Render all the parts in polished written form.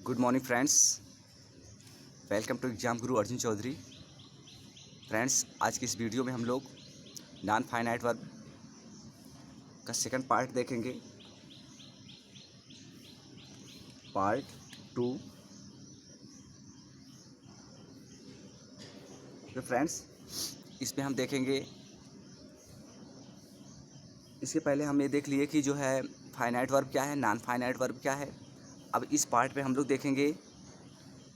Good morning friends, welcome to exam Guru Arjun Chaudhary. Friends, आज की इस वीडियो में हम लोग नॉन फाइनाइट वर्ब का सेकंड पार्ट देखेंगे, पार्ट 2। तो फ्रेंड्स, इसमें हम देखेंगे, इसके पहले हम ये देख लिए कि जो है फाइनाइट वर्ब क्या है, नॉन फाइनाइट वर्ब क्या है। अब इस पार्ट पे हम लोग देखेंगे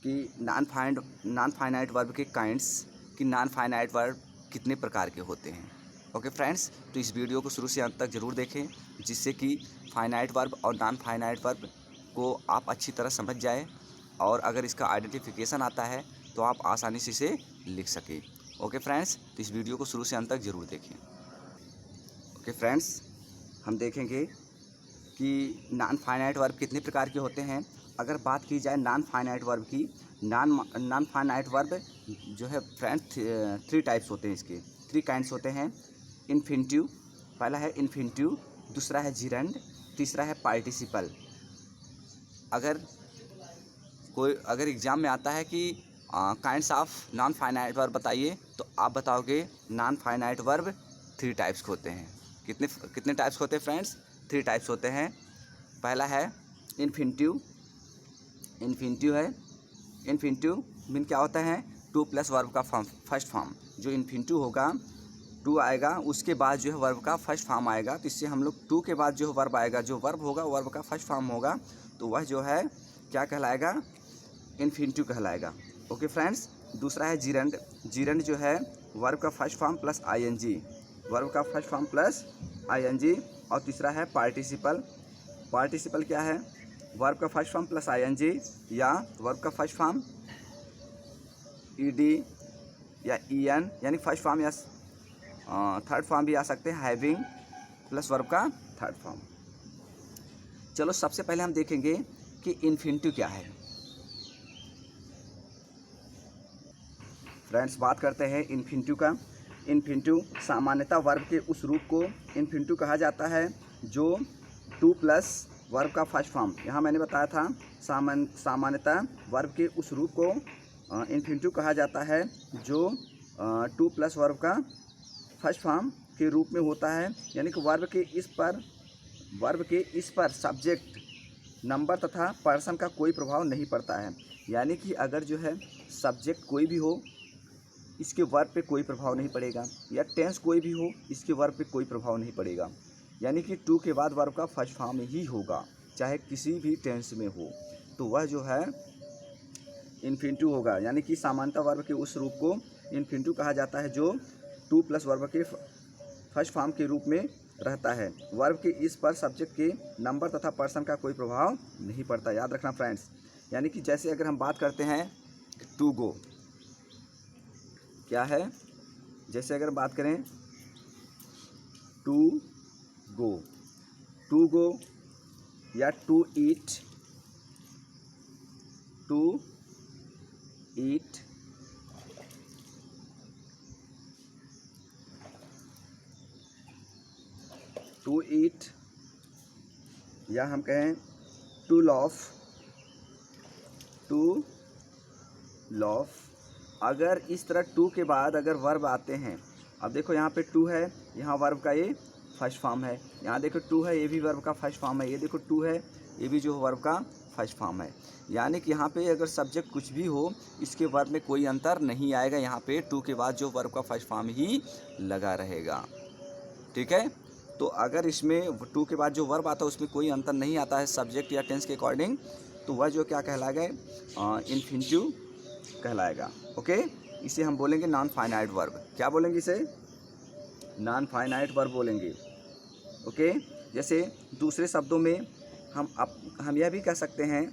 कि नॉन फाइनाइट वर्ब के काइंड्स, कि नॉन फाइनाइट वर्ब कितने प्रकार के होते हैं। ओके फ्रेंड्स, तो इस वीडियो को शुरू से अंत तक ज़रूर देखें, जिससे कि फाइनाइट वर्ब और नॉन फाइनाइट वर्ब को आप अच्छी तरह समझ जाए, और अगर इसका आइडेंटिफिकेशन आता है तो आप आसानी से इसे लिख सकें। ओके फ्रेंड्स, तो इस वीडियो को शुरू से अंत तक ज़रूर देखें। ओके फ्रेंड्स, हम देखेंगे कि नॉन फाइनाइट वर्ब कितने प्रकार के होते हैं। अगर बात की जाए नॉन फाइनाइट वर्ब की, नॉन फाइनाइट वर्ब जो है फ्रेंड्स, थ्री टाइप्स होते हैं, इसके थ्री काइंड्स होते हैं। इन्फिनिटिव, पहला है इन्फिनिटिव, दूसरा है जिरंड, तीसरा है पार्टिसिपल। अगर एग्ज़ाम में आता है कि kinds of non finite verb बताइए, तो आप बताओगे non finite verb three types के होते हैं। कितने टाइप्स होते हैं फ्रेंड्स? थ्री टाइप्स होते हैं। पहला है इन्फिनिटिव। इन्फिनिटिव है, इन्फिनिटिव मीन क्या होता है? टू प्लस वर्ब का फॉर्म, फर्स्ट फॉर्म। जो इन्फिनिटिव होगा, टू आएगा, उसके बाद जो है वर्ब का फर्स्ट फॉर्म आएगा, तो इससे हम लोग टू के बाद जो वर्ब आएगा, जो वर्ब होगा वर्ब का फर्स्ट फॉर्म होगा, तो वह जो है क्या कहलाएगा? इन्फिनिटिव कहलाएगा। ओके फ्रेंड्स, दूसरा है जिरंड। जिरंड जो है वर्ब का first form plus I N G, verb का फर्स्ट फॉर्म प्लस आईएनजी। और तीसरा है पार्टिसिपल। पार्टिसिपल क्या है? वर्ब का फर्स्ट फॉर्म प्लस आईएनजी, या वर्ब का फर्स्ट फॉर्म ईडी या ईएन, यानी फर्स्ट फॉर्म या थर्ड फॉर्म भी आ सकते हैं, हैविंग प्लस वर्ब का थर्ड फॉर्म। चलो सबसे पहले हम देखेंगे कि इन्फिनिटिव क्या है। फ्रेंड्स, बात करते हैं इन्फिनिटिव का। इन्फिनिटिव सामान्यतः वर्ब के उस रूप को इन्फिनिटिव कहा जाता है जो टू प्लस वर्ब का फर्स्ट फॉर्म, यहाँ मैंने बताया था सामान्यतः वर्ब के उस रूप को इन्फिनिटिव कहा जाता है जो टू प्लस वर्ब का फर्स्ट फॉर्म के रूप में होता है। यानी कि वर्ब के इस पर सब्जेक्ट, नंबर तथा पर्सन का कोई प्रभाव नहीं पड़ता है। यानी कि अगर जो है सब्जेक्ट कोई भी हो, इसके वर्ब पे कोई प्रभाव नहीं पड़ेगा, या टेंस कोई भी हो, इसके वर्ब पे कोई प्रभाव नहीं पड़ेगा। यानी कि टू के बाद वर्ब का फर्स्ट फॉर्म ही होगा, चाहे किसी भी टेंस में हो, तो वह जो है इन्फिनिटिव होगा। यानी कि सामान्यतः वर्ब के उस रूप को इन्फिनिटिव कहा जाता है जो टू प्लस वर्ब के फर्स्ट फॉर्म के रूप में रहता है। वर्ब के इस पर सब्जेक्ट के नंबर तथा पर्सन का कोई प्रभाव नहीं पड़ता, याद रखना फ्रेंड्स। यानी कि जैसे अगर हम बात करते हैं टू गो, क्या है? जैसे अगर बात करें टू गो या टू ईट, या हम कहें टू लॉफ। अगर इस तरह टू के बाद अगर वर्ब आते हैं, अब देखो यहाँ पे टू है, यहाँ वर्ब का ये फर्स्ट फॉर्म है, यहाँ देखो टू है, ये भी वर्ब का फर्स्ट फॉर्म है, ये देखो टू है, ये भी जो वर्ब का फर्स्ट फॉर्म है। यानी कि यहाँ पे अगर सब्जेक्ट कुछ भी हो, इसके वर्ब में कोई अंतर नहीं आएगा। यहाँ पे टू के बाद जो वर्ब का फर्स्ट फॉर्म ही लगा रहेगा, ठीक है। तो अगर इसमें टू के बाद जो वर्ब आता है उसमें कोई अंतर नहीं आता है सब्जेक्ट या टेंस के अकॉर्डिंग, तो वह जो क्या कहलाएगा? इन्फिनिटिव कहलाएगा। ओके, इसे हम बोलेंगे नॉन फाइनाइट वर्ब। क्या बोलेंगे इसे? नॉन फाइनाइट वर्ब बोलेंगे। ओके, जैसे दूसरे शब्दों में हम यह भी कह सकते हैं,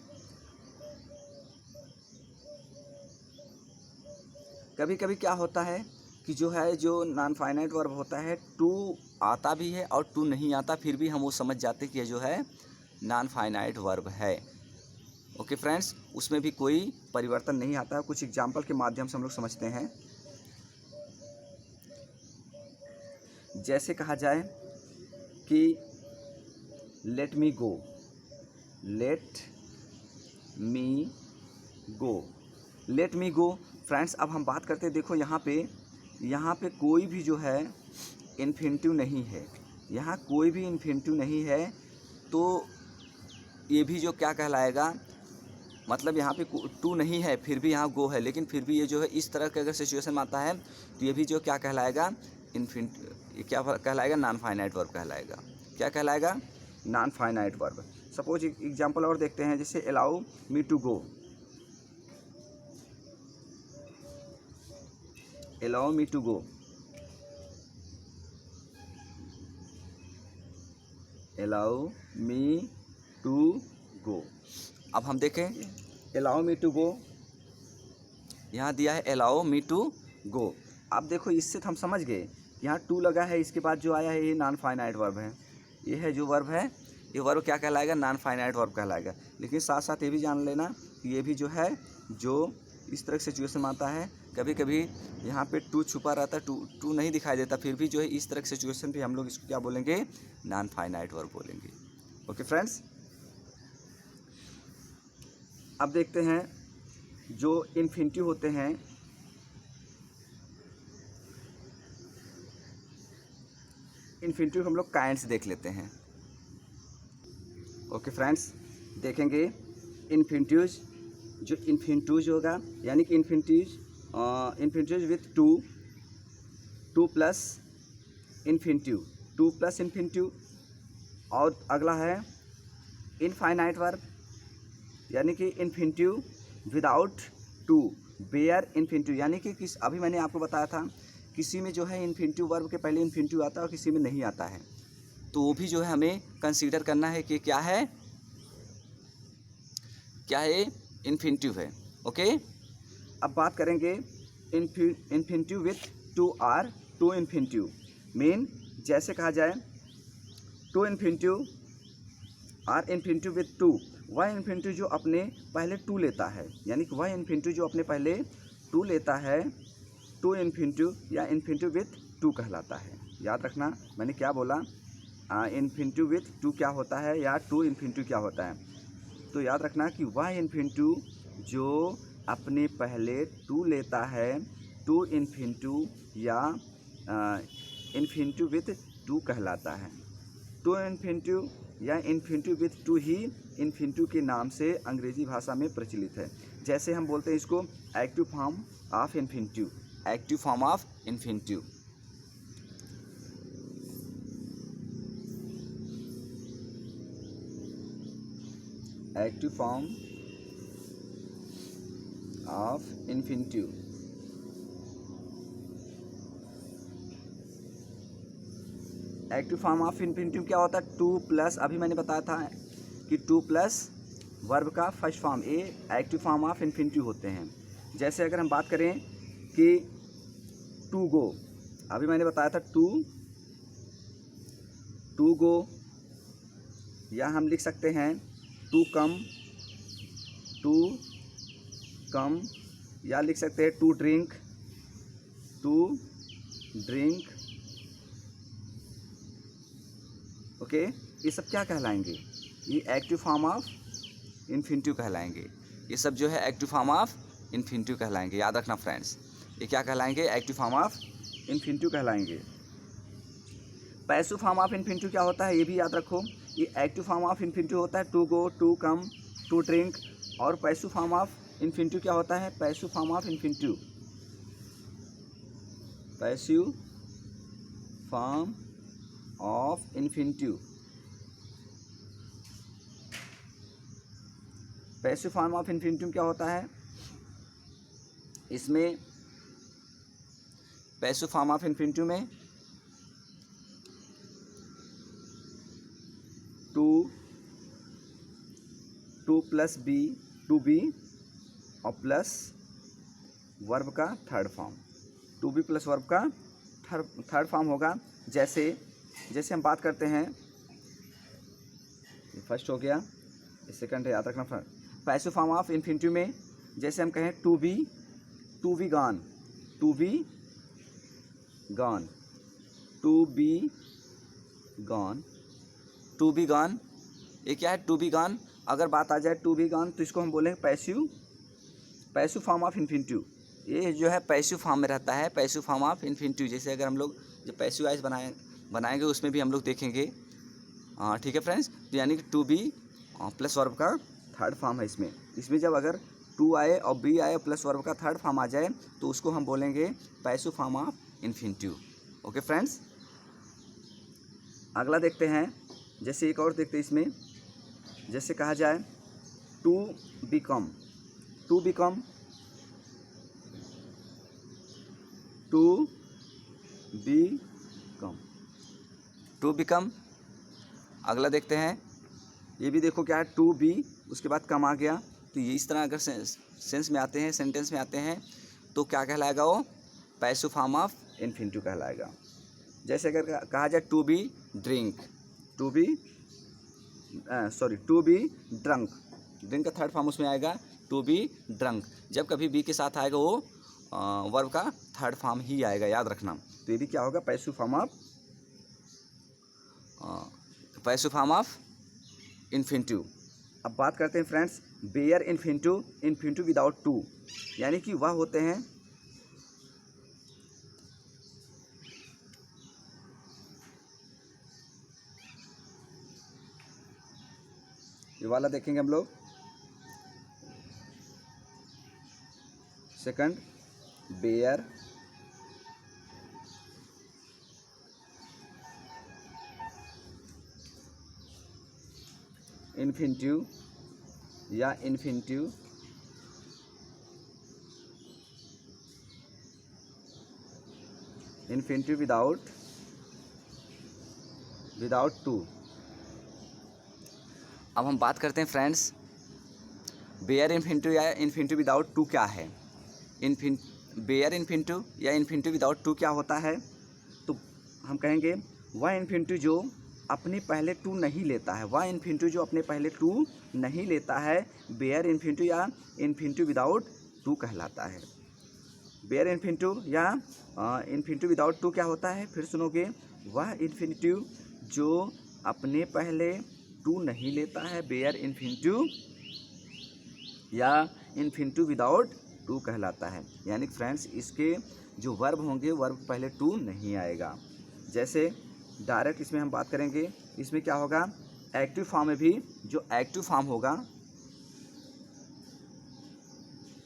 कभी कभी क्या होता है कि जो नॉन फाइनाइट वर्ब होता है, टू आता भी है और टू नहीं आता, फिर भी हम वो समझ जाते कि ये जो है नॉन फाइनाइट वर्ब है। ओके फ्रेंड्स, उसमें भी कोई परिवर्तन नहीं आता है। कुछ एग्जाम्पल के माध्यम से हम लोग समझते हैं। जैसे कहा जाए कि लेट मी गो, लेट मी गो। फ्रेंड्स अब हम बात करते हैं, देखो यहाँ पे कोई भी जो है इन्फिनिटिव नहीं है, यहाँ कोई भी इन्फिनिटिव नहीं है, तो ये भी जो क्या कहलाएगा, मतलब यहाँ पे टू नहीं है फिर भी यहाँ गो है, लेकिन फिर भी ये जो है इस तरह के अगर सिचुएशन में आता है तो ये भी जो क्या कहलाएगा, ये क्या कहलाएगा, नॉन फाइनाइट वर्ब कहलाएगा। क्या कहलाएगा, non finite verb. Suppose example और देखते हैं, जैसे allow me to go, allow me to go, allow me to go. अब हम देखें अलाउ मी टू गो, यहाँ दिया है अलाउ मी टू गो। अब देखो इससे हम समझ गए, यहाँ टू लगा है, इसके बाद जो आया है ये नॉन फाइनाइट वर्ब है, ये है जो वर्ब है, ये वर्ब क्या कहलाएगा, नॉन फाइनाइट वर्ब कहलाएगा। लेकिन साथ साथ ये भी जान लेना कि ये भी जो है जो इस तरह के सिचुएशन में आता है, कभी कभी यहाँ पे टू छुपा रहता है, टू नहीं दिखाई देता, फिर भी जो है इस तरह के सिचुएशन पे हम लोग इसको क्या बोलेंगे, नॉन फाइनाइट वर्ब बोलेंगे। ओके फ्रेंड्स, अब देखते हैं जो इन्फिनिटिव होते हैं, इन्फिनिटिव हम लोग काइंड्स देख लेते हैं। ओके फ्रेंड्स, देखेंगे इन्फिनिटिव्स, जो इन्फिनिटिव्स होगा यानी कि infinitives with to plus infinitive, to plus infinitive. और अगला है इनफाइनाइट वर्ब, यानी कि infinitive without to, bare infinitive, यानी कि अभी मैंने आपको बताया था किसी में जो है इन्फिनिटिव वर्ब के पहले इन्फिनिटिव आता है और किसी में नहीं आता है, तो वो भी जो है हमें कंसीडर करना है कि क्या है इन्फिनिटिव है। ओके, अब बात करेंगे infinitive with to or to infinitive. Mean जैसे कहा जाए to infinitive or infinitive with to, वह इन्फिनिटिव जो अपने पहले टू लेता है, यानी कि वह इन्फिनिटिव जो अपने पहले टू लेता है, टू इन्फिनिटिव या इन्फिनिटिव विथ टू कहलाता है। याद रखना मैंने क्या बोला, इन्फिनिटिव विथ टू क्या होता है या टू इन्फिनिटिव क्या होता है। तो याद रखना कि वह इन्फिनिटिव जो अपने पहले टू लेता है, टू इन्फिनिटिव या इन्फिनिटिव विथ टू कहलाता है। टू इन्फिनिटिव या infinitive with to he infinitive के नाम से अंग्रेजी भाषा में प्रचलित है। जैसे हम बोलते हैं इसको active form of infinitive, active form of infinitive. Active form of infinitive. Active form of infinitive क्या होता है, टू प्लस, अभी मैंने बताया था कि टू प्लस वर्ब का फर्स्ट फॉर्म, ये एक्टिव फॉर्म ऑफ इन्फिनिटिव होते हैं। जैसे अगर हम बात करें कि टू गो, अभी मैंने बताया था टू गो, या हम लिख सकते हैं टू कम, या लिख सकते हैं टू ड्रिंक, ओके। ये सब क्या कहलाएंगे, ये एक्टिव फॉर्म ऑफ इन्फिनिटिव कहलाएंगे। ये सब जो है एक्टिव फॉर्म ऑफ इन्फिनिटिव कहलाएंगे। याद रखना फ्रेंड्स, ये क्या कहलाएंगे, एक्टिव फॉर्म ऑफ इन्फिनिटिव कहलाएंगे। पैसिव फॉर्म ऑफ इन्फिनिटिव क्या होता है, ये भी याद रखो। ये एक्टिव फॉर्म ऑफ इन्फिनिटिव होता है to go, to come, to drink. और पैसिव फॉर्म ऑफ इन्फिनिटिव क्या होता है, passive form of infinitive, passive form of infinitive, passive form of infinitive क्या होता है, इसमें पैसिव फॉर्म ऑफ इन्फिनिटिव में to plus be, to be और प्लस वर्ब का third form, to be plus verb का थर्ड फॉर्म होगा। जैसे हम बात करते हैं, ये फर्स्ट हो गया, ये सेकंड है, याद रखना। पैसिव फॉर्म ऑफ इन्फिनिटिव में जैसे हम कहें to be gone, to be gone, ये क्या है, टू बी गॉन। अगर बात आ जाए टू बी गॉन तो इसको हम बोलेंगे पैसिव फॉर्म ऑफ इन्फिनिटिव। ये जो है पैसिव फॉर्म में रहता है, पैसिव फॉर्म ऑफ इन्फिनिटिव। जैसे अगर हम लोग जो पैसिव वॉइस बनाएंगे उसमें भी हम लोग देखेंगे। ठीक है फ्रेंड्स, तो यानी कि टू बी प्लस वर्ब का थर्ड फॉर्म है इसमें जब अगर टू आए और बी आए प्लस वर्ब का थर्ड फॉर्म आ जाए तो उसको हम बोलेंगे passive form of infinitive. Okay friends, अगला देखते हैं। जैसे एक और देखते हैं इसमें, जैसे कहा जाए टू बिकम टू बिकम। अगला देखते हैं, ये भी देखो क्या है, टू बी उसके बाद कम आ गया, तो ये इस तरह अगर सेंस में आते हैं, सेंटेंस में आते हैं तो क्या कहलाएगा, वो पैसिव फॉर्म ऑफ इन्फिनिटिव कहलाएगा। जैसे अगर कहा जाए टू बी ड्रंक, ड्रिंक का थर्ड फॉर्म उसमें आएगा टू बी ड्रंक। जब कभी बी के साथ आएगा वो वर्ब का थर्ड फॉर्म ही आएगा, याद रखना। तो ये भी क्या होगा, पैसिव फॉर्म ऑफ इन्फिनिटिव। अब बात करते हैं friends bare infinitive without to, यानी कि वह होते हैं ये वाला देखेंगे हम लोग। सेकंड, बेयर इन्फिनिटिव या इन्फिनिटिव विदाउट टू। अब हम बात करते हैं फ्रेंड्स बेयर इन्फिनिटिव या इन्फिनिटिव विदाउट टू क्या है। बेयर इन्फिनिटिव या इन्फिनिटिव विदाउट टू क्या होता है, तो हम कहेंगे वह इन्फिनिटिव जो अपने पहले टू नहीं लेता है, वह इन्फिनिटिव जो अपने पहले टू नहीं लेता है, बेयर इन्फिनिटिव या इन्फिनिटिव विदाउट टू कहलाता है। बेयर इन्फिनिटिव या इन्फिनिटिव विदाउट टू क्या होता है, फिर सुनोगे, वह इन्फिनिटिव जो अपने पहले टू नहीं लेता है, बेयर इन्फिनिटिव या इन्फिनिटिव विदाउट टू कहलाता है। यानी फ्रेंड्स इसके जो वर्ब होंगे, वर्ब पहले टू नहीं आएगा। जैसे डायरेक्ट इसमें हम बात करेंगे, इसमें क्या होगा, एक्टिव फॉर्म में भी जो एक्टिव फॉर्म होगा,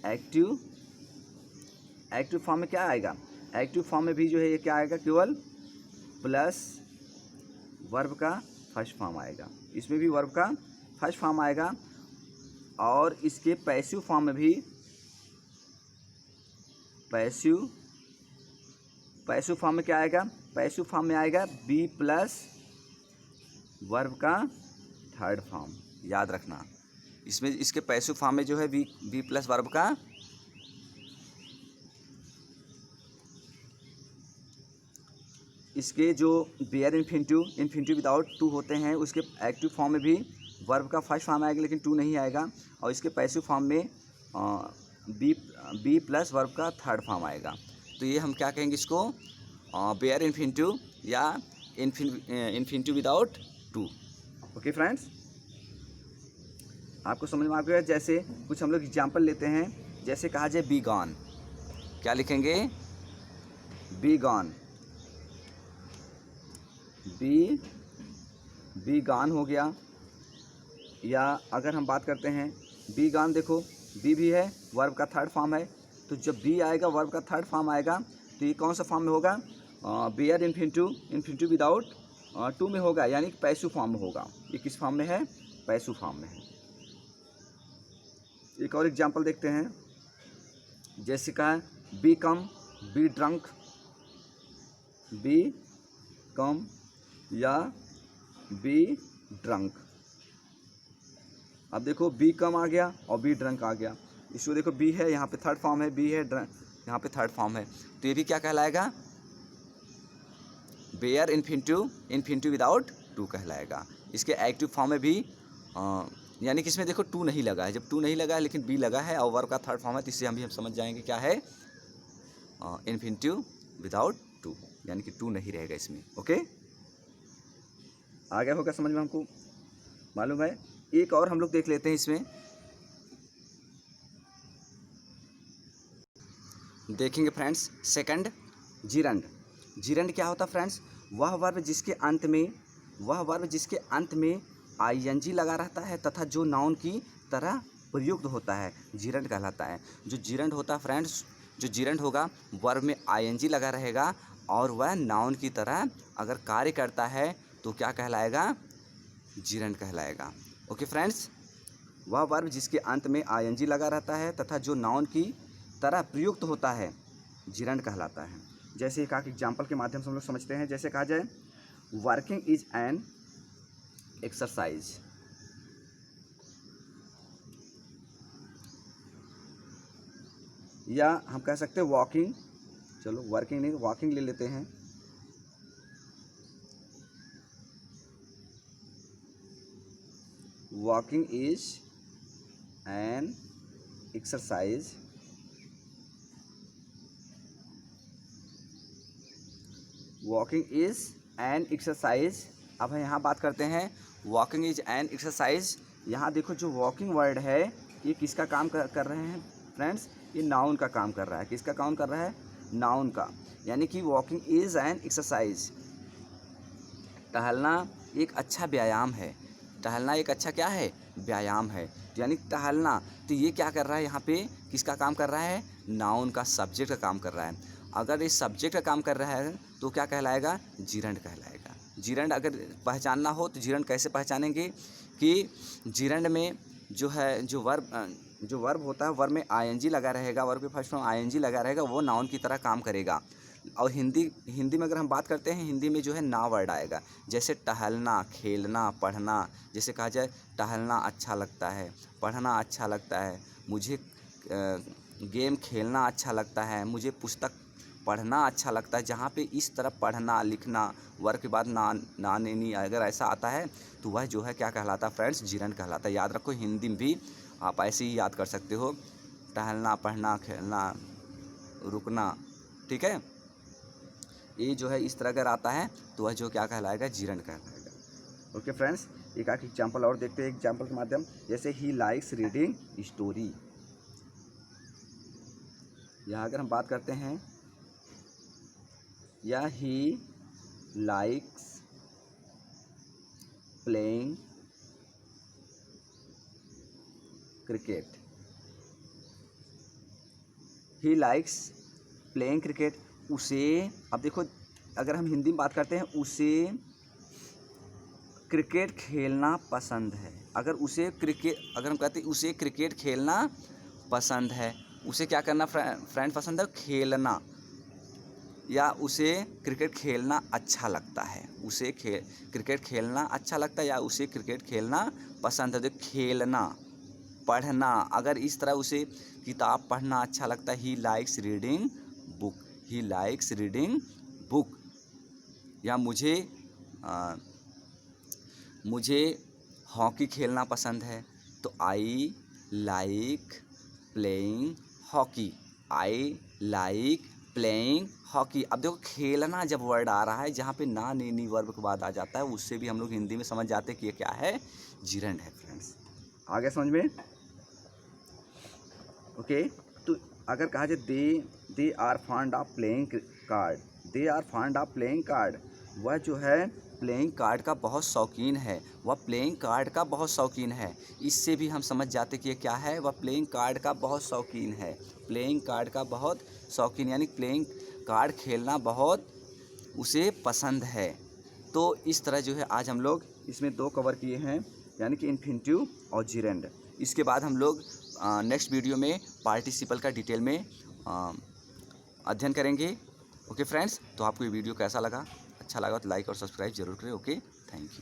एक्टिव फॉर्म में क्या आएगा, एक्टिव फॉर्म में भी जो है ये क्या आएगा, केवल प्लस वर्ब का फर्स्ट फॉर्म आएगा। इसमें भी वर्ब का फर्स्ट फॉर्म आएगा। और इसके पैसिव फॉर्म में भी पैसिव फॉर्म में क्या आएगा, पैसिव फॉर्म में आएगा बी प्लस वर्ब का थर्ड फॉर्म, याद रखना। इसमें इसके पैसिव फॉर्म में जो है बी प्लस वर्ब का इसके जो बेयर इन्फिनिटिव विदाउट टू होते हैं, उसके एक्टिव फॉर्म में भी वर्ब का फर्स्ट फॉर्म आएगा लेकिन टू नहीं आएगा, और इसके पैसिव फॉर्म में बी प्लस वर्ब का थर्ड फॉर्म आएगा। तो ये हम क्या कहेंगे, इसको बेयर इन्फिनिटिव या infinitive without to. Okay friends, आपको समझ में आ गया। जैसे कुछ हम लोग एग्जाम्पल लेते हैं, जैसे कहा जाए बी गॉन, क्या लिखेंगे, बी गॉन, बी गॉन हो गया। या अगर हम बात करते हैं बी गॉन, देखो बी भी है, वर्ब का थर्ड फॉर्म है, तो जब बी आएगा वर्ब का थर्ड फॉर्म आएगा, तो ये कौन सा फॉर्म में होगा, बेयर इन्फिनिटिव विदाउट टू में होगा, यानी कि पैसिव फॉर्म में होगा। ये किस फॉर्म में है, पैसिव फॉर्म में है। एक और एग्जांपल देखते हैं, जैसे कहा become, be drunk, become या बी ड्रंक। अब देखो बी कम आ गया और बी ड्रंक आ गया। इसको देखो बी है, यहाँ पे थर्ड फॉर्म है, बी है, यहाँ पे थर्ड फॉर्म है, तो ये भी क्या कहलाएगा, बेयर इन्फिनिटिव विदाउट टू कहलाएगा। इसके एक्टिव फॉर्म में भी यानी कि इसमें देखो टू नहीं लगा है, जब टू नहीं लगा है लेकिन बी लगा है और वर्ब का थर्ड फॉर्म है, तो इससे हम समझ जाएंगे क्या है, इन्फिनिटिव विदाउट टू, यानी कि टू नहीं रहेगा इसमें। ओके, आ गया होगा समझ में, हमको मालूम है। एक और हम लोग देख लेते हैं इसमें, देखेंगे फ्रेंड्स। Second, gerund. जिरंड क्या होता है फ्रेंड्स? वह वर्ब जिसके अंत में आईएनजी लगा रहता है तथा जो नाउन की तरह प्रयुक्त होता है, जिरंड कहलाता है। जो जिरंड होता है फ्रेंड्स, जो जिरंड होगा वर्ब में आईएनजी लगा रहेगा और वह नाउन की तरह अगर कार्य करता है तो क्या कहलाएगा? जिरंड कहलाएगा। ओके फ्रेंड्स, वह वर्ब जिसके अंत में आईएनजी लगा रहता है तथा जो नाउन की तरह प्रयुक्त होता है, जिरंड कहलाता है। जैसे एक एग्जाम्पल के माध्यम से हम लोग समझते हैं। जैसे कहा जाए वर्किंग इज एन एक्सरसाइज। या हम कह सकते हैं वॉकिंग, चलो वर्किंग नहीं, वॉकिंग ले लेते हैं। Walking is an exercise. Walking is an exercise. अब हम यहाँ बात करते हैं वॉकिंग इज एन एक्सरसाइज। यहाँ देखो जो वॉकिंग वर्ड है ये किसका काम कर रहे हैं फ्रेंड्स? ये नाउन का काम कर रहा है। किसका काम कर रहा है? नाउन का। यानी कि वॉकिंग इज एन एक्सरसाइज। टहलना एक अच्छा व्यायाम है। टहलना एक अच्छा क्या है? व्यायाम है। यानी टहलना, तो ये क्या कर रहा है यहाँ पे? किसका काम कर रहा है? नाउन का, सब्जेक्ट का काम कर रहा है। अगर ये सब्जेक्ट का काम कर रहा है तो क्या कहलाएगा? जिरंड कहलाएगा। जिरंड अगर पहचानना हो तो जिरंड कैसे पहचानेंगे कि जिरंड में जो है जो वर्ब होता है, वर्ब में आईएनजी लगा रहेगा, वर्ब के फर्स्ट फॉर्म आईएनजी लगा रहेगा, वो नाउन की तरह काम करेगा। और हिंदी में अगर हम बात करते हैं, हिंदी में जो है ना वर्ड आएगा। जैसे टहलना, खेलना, पढ़ना। जैसे कहा जाए टहलना अच्छा लगता है, पढ़ना अच्छा लगता है, मुझे गेम खेलना अच्छा लगता है, मुझे पुस्तक पढ़ना अच्छा लगता है। जहाँ पे इस तरह पढ़ना, लिखना, वर्ब के बाद ना नी अगर ऐसा आता है तो वह जो है क्या कहलाता है फ्रेंड्स? जिरंड कहलाता है। याद रखो, हिंदी में भी आप ऐसे ही याद कर सकते हो, टहलना, पढ़ना, खेलना, रुकना। ठीक है, ये जो है इस तरह अगर आता है तो वह जो क्या कहलाएगा? जिरंड कहलाएगा। ओके फ्रेंड्स, एक एग्जाम्पल और देखते हैं एग्जाम्पल के माध्यम। जैसे ही लाइक्स रीडिंग स्टोरी। यहाँ अगर हम बात करते हैं, या he likes playing cricket. He likes playing cricket. उसे, अब देखो अगर हम हिंदी में बात करते हैं, उसे क्रिकेट खेलना पसंद है। अगर हम कहते हैं उसे क्रिकेट खेलना पसंद है, उसे क्या करना फ्रेंड पसंद है? खेलना। या उसे क्रिकेट खेलना अच्छा लगता है, उसे क्रिकेट खेलना अच्छा लगता है, या उसे क्रिकेट खेलना पसंद है। तो खेलना, पढ़ना, अगर इस तरह उसे किताब पढ़ना अच्छा लगता है, he likes reading book. He likes reading book. या मुझे हॉकी खेलना पसंद है, तो I like playing hockey. I like playing hockey. अब देखो खेलना जब वर्ड आ रहा है, जहाँ पे ना नी वर्ब के बाद आ जाता है, उससे भी हम लोग हिंदी में समझ जाते हैं कि ये क्या है? जिरंड है फ्रेंड्स। आगे समझ में? ओके, तो अगर कहा जाए they are fond of playing card. They are fond of playing card. वह जो है प्लेइंग कार्ड का बहुत शौकीन है। वह प्लेइंग कार्ड का बहुत शौकीन है। इससे भी हम समझ जाते कि ये क्या है? वह प्लेइंग कार्ड का बहुत शौकीन है। प्लेइंग कार्ड का बहुत शौकीन, यानी प्लेइंग कार्ड खेलना बहुत उसे पसंद है। तो इस तरह जो है आज हम लोग इसमें 2 कवर किए हैं, यानी कि इन्फिनिटिव और जिरंड। इसके बाद हम लोग नेक्स्ट वीडियो में पार्टिसिपल का डिटेल में अध्ययन करेंगे। ओके फ्रेंड्स, तो आपको ये वीडियो कैसा लगा? अच्छा लगा तो लाइक और सब्सक्राइब जरूर करें। Okay, thank you.